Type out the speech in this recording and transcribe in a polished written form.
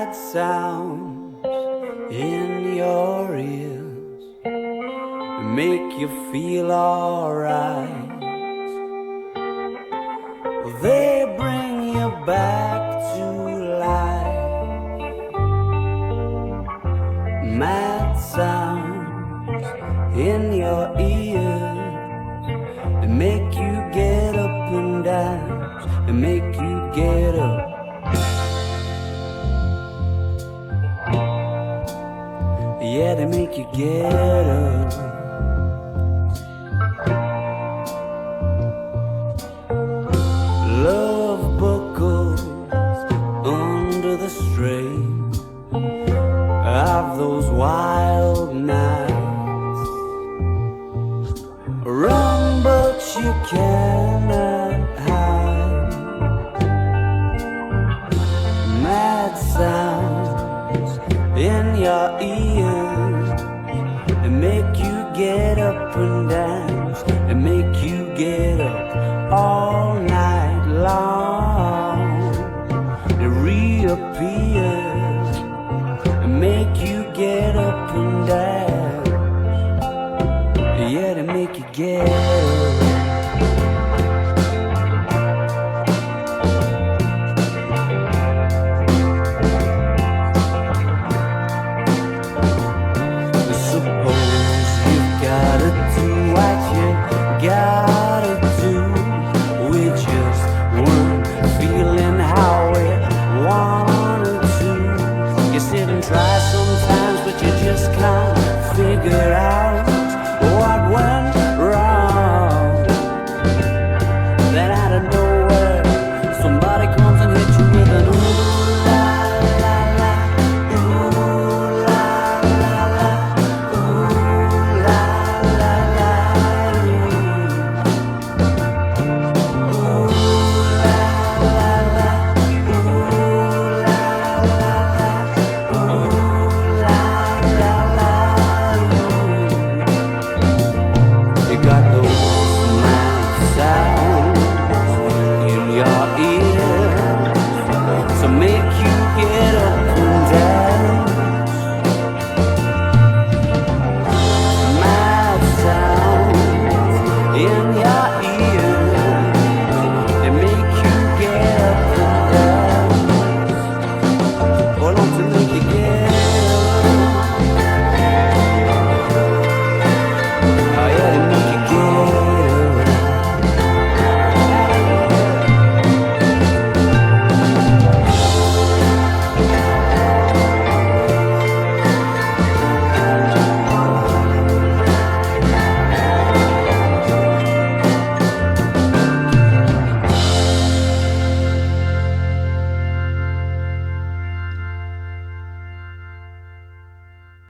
mad sounds in your ears make you feel alright. They bring you back to life. Mad sounds in your ears, they make you get up and dance, they make you get up. Yeah, they make you get up. Love buckles under the strain of those wild nights. Run, but you cannot hide. Mad sounds in your ears, they make you get up and dance, they make you get up all night long. They reappear and make you get up and dance. Yeah, they make you get up. Gotta do with just one feeling how we wanted to. You sit and try so